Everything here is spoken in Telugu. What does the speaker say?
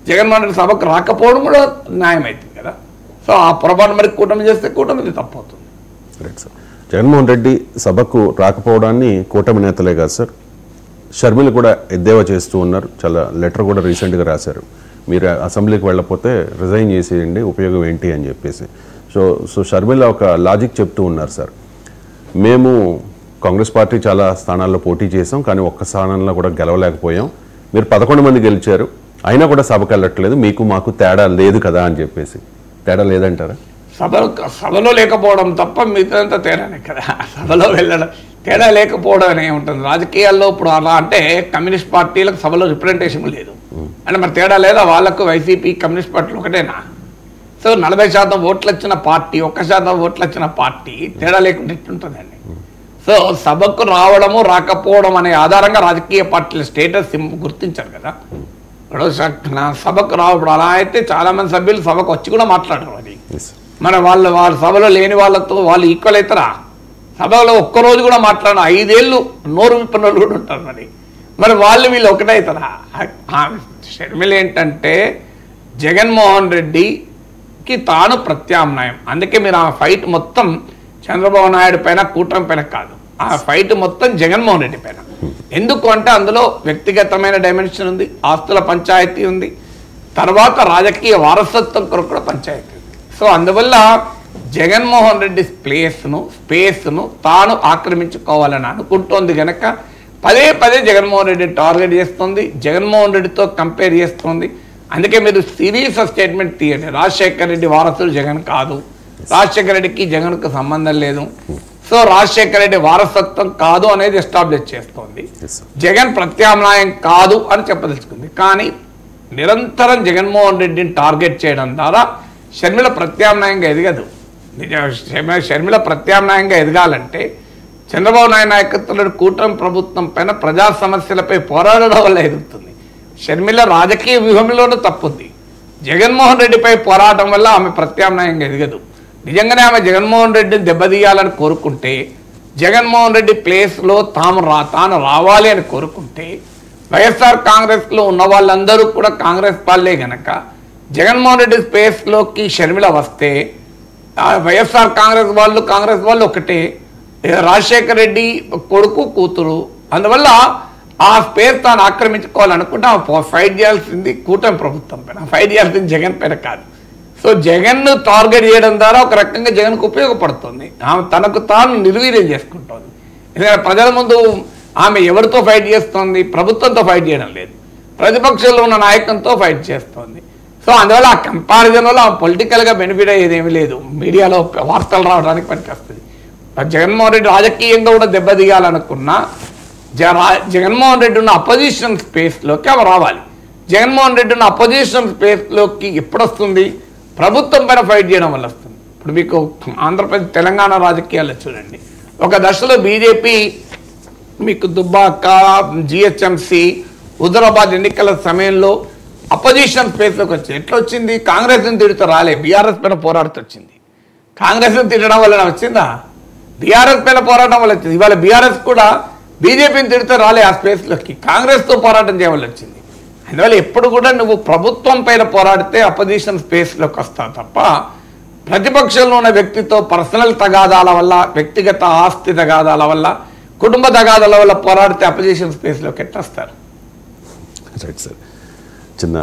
జగన్మోహన్ రెడ్డి సభకు రాకపోవడం కూడా న్యాయం అవుతుంది కదా. సో ఆ పొరపాటు మరి కూటమి చేస్తే కూటమిది తప్పవుతుంది. Right sir. జగన్మోహన్ రెడ్డి సభకు రాకపోవడాన్ని కూటమి నేతలే కాదు సార్, షర్మిల కూడా ఎద్దేవా చేస్తూ ఉన్నారు. చాలా లెటర్ కూడా రీసెంట్గా రాశారు, మీరు అసెంబ్లీకి వెళ్ళకపోతే రిజైన్ చేసేయండి, ఉపయోగం ఏంటి అని చెప్పేసి. సో షర్మిల ఒక లాజిక్ చెప్తూ ఉన్నారు సార్, మేము కాంగ్రెస్ పార్టీ చాలా స్థానాల్లో పోటీ చేసాం, కానీ ఒక్క స్థానంలో కూడా గెలవలేకపోయాం, మీరు 11 మంది గెలిచారు, అయినా కూడా సభకు వెళ్ళట్లేదు, మీకు మాకు తేడా లేదు కదా అని చెప్పేసి. తేడా లేదంటారా? సభలో లేకపోవడం తప్ప మిగతాదంతా తేడానే కదా. సభలో వెళ్ళడం తేడా లేకపోవడం అనే ఉంటుంది రాజకీయాల్లో. ఇప్పుడు అలా అంటే కమ్యూనిస్ట్ పార్టీలకు సభలో రిప్రజెంటేషన్ లేదు అంటే మరి తేడా లేదా? వాళ్ళకు వైసీపీ కమ్యూనిస్ట్ పార్టీలు ఒకటేనా? సో 40% ఓట్లు వచ్చిన పార్టీ, 1% ఓట్లు వచ్చిన పార్టీ తేడా లేకుండా ఎట్లుంటుందండి? సో సభకు రావడము రాకపోవడం అనే ఆధారంగా రాజకీయ పార్టీల స్టేటస్ గుర్తించారు కదా. ఇప్పుడు సభకు రావడం అలా అయితే చాలామంది సభ్యులు సభకు వచ్చి కూడా మాట్లాడరు. అది మన వాళ్ళ సభలో లేని వాళ్ళతో వాళ్ళు ఈక్వల్ అవుతారా? సభలో ఒక్కరోజు కూడా మాట్లాడిన 5 ఏళ్ళు నోరు విప్పిన వాళ్ళు కూడా ఉంటారు. మరి వాళ్ళు వీళ్ళు ఒకటవుతారా? షర్మిల ఏంటంటే జగన్మోహన్ రెడ్డికి తాను ప్రత్యామ్నాయం. అందుకే మీరు ఆ ఫైట్ మొత్తం చంద్రబాబు నాయుడు పైన కూటమి పైన కాదు, ఆ ఫైట్ మొత్తం జగన్మోహన్ రెడ్డి పైన. ఎందుకు అంటే అందులో వ్యక్తిగతమైన డైమెన్షన్ ఉంది, ఆస్తుల పంచాయతీ ఉంది, తర్వాత రాజకీయ వారసత్వం కొరకు కూడా పంచాయతీ ఉంది. సో అందువల్ల జగన్మోహన్ రెడ్డి స్పేస్ను తాను ఆక్రమించుకోవాలని అనుకుంటోంది కనుక పదే పదే జగన్మోహన్ రెడ్డిని టార్గెట్ చేస్తుంది, జగన్మోహన్ రెడ్డితో కంపేర్ చేస్తుంది. అందుకే మీరు సీరియస్ స్టేట్మెంట్ తీయండి, రాజశేఖర రెడ్డి వారసుడు జగన్ కాదు, రాజశేఖర రెడ్డికి జగన్కు సంబంధం లేదు, సో రాజశేఖర రెడ్డి వారసత్వం కాదు అనేది ఎస్టాబ్లిష్ చేస్తోంది. జగన్ ప్రత్యామ్నాయం కాదు అని చెప్పదలుచుకుంది. కానీ నిరంతరం జగన్మోహన్ రెడ్డిని టార్గెట్ చేయడం ద్వారా షర్మిల ప్రత్యామ్నాయంగా ఎదగదు. షర్మిల ప్రత్యామ్నాయంగా ఎదగాలంటే చంద్రబాబు నాయుడు నాయకత్వంలో కూటమి ప్రభుత్వం పైన ప్రజా సమస్యలపై పోరాడడం వల్ల ఎదుగుతుంది. షర్మిల రాజకీయ వ్యూహంలోనూ తప్పుంది, జగన్మోహన్ రెడ్డిపై పోరాటం వల్ల ఆమె ప్రత్యామ్నాయంగా ఎదగదు. నిజంగానే ఆమె జగన్మోహన్ రెడ్డిని దెబ్బతీయాలని కోరుకుంటే, జగన్మోహన్ రెడ్డి ప్లేస్లో తాను రావాలి అని కోరుకుంటే, వైఎస్ఆర్ కాంగ్రెస్లో ఉన్న వాళ్ళందరూ కూడా కాంగ్రెస్ వాళ్ళే గనక జగన్మోహన్ రెడ్డి స్పేస్లోకి షర్మిల వస్తే వైఎస్ఆర్ కాంగ్రెస్ వాళ్ళు ఒకటే, రాజశేఖర రెడ్డి కొడుకు కూతురు, అందువల్ల ఆ స్పేస్ తాను ఆక్రమించుకోవాలనుకుంటే ఫైట్ చేయాల్సింది కూటమి ప్రభుత్వం పైన, ఫైట్ చేయాల్సింది జగన్ పైన కాదు. సో జగన్ను టార్గెట్ చేయడం ద్వారా ఒక రకంగా జగన్కు ఉపయోగపడుతుంది, ఆమె తనకు తాను నిర్వీర్యం చేసుకుంటోంది. ఎందుకంటే ప్రజల ముందు ఆమె ఎవరితో ఫైట్ చేస్తోంది? ప్రభుత్వంతో ఫైట్ చేయడం లేదు, ప్రతిపక్షంలో ఉన్న నాయకంతో ఫైట్ చేస్తోంది. సో అందువల్ల ఆ కంపారిజన్ వల్ల పొలిటికల్గా బెనిఫిట్ అయ్యేదేమీ లేదు, మీడియాలో వార్తలు రావడానికి పనికొస్తుంది. జగన్మోహన్ రెడ్డి రాజకీయంగా కూడా దెబ్బతీయాలనుకున్నా జగన్మోహన్ రెడ్డి ఉన్న అపోజిషన్ స్పేస్లోకి అవి రావాలి. జగన్మోహన్ రెడ్డి ఉన్న అపోజిషన్ స్పేస్లోకి ఎప్పుడు వస్తుంది? ప్రభుత్వం పైన ఫైట్ చేయడం వల్ల వస్తుంది. ఇప్పుడు మీకు ఆంధ్రప్రదేశ్ తెలంగాణ రాజకీయాల్లో చూడండి, ఒక దశలో బీజేపీ మీకు దుబ్బాక, జిహెచ్ఎంసీ, హుజరాబాద్ ఎన్నికల సమయంలో అపోజిషన్ స్పేస్లోకి వచ్చింది. ఎట్లా వచ్చింది? కాంగ్రెస్ని తిడుతూ రాలే, బీఆర్ఎస్ పైన పోరాడుతూ వచ్చింది. కాంగ్రెస్ని తిట్టడం వల్ల వచ్చిందా? బీఆర్ఎస్ పైన పోరాటం వల్ల వచ్చింది. ఇవాళ బీఆర్ఎస్ కూడా బీజేపీని తిడుతూ రాలే ఆ స్పేస్లోకి, కాంగ్రెస్తో పోరాటం చేయవలసి వచ్చింది. అందువల్ల ఎప్పుడు కూడా నువ్వు ప్రభుత్వం పైన పోరాడితే అపోజిషన్ స్పేస్లోకి వస్తావు తప్ప ప్రతిపక్షంలో ఉన్న వ్యక్తితో పర్సనల్ తగాదాల వల్ల, వ్యక్తిగత ఆస్తి తగాదాల వల్ల, కుటుంబ తగాదాల వల్ల పోరాడితే అపోజిషన్ స్పేస్లోకి ఎట్లా వస్తారు? Right sir. చిన్న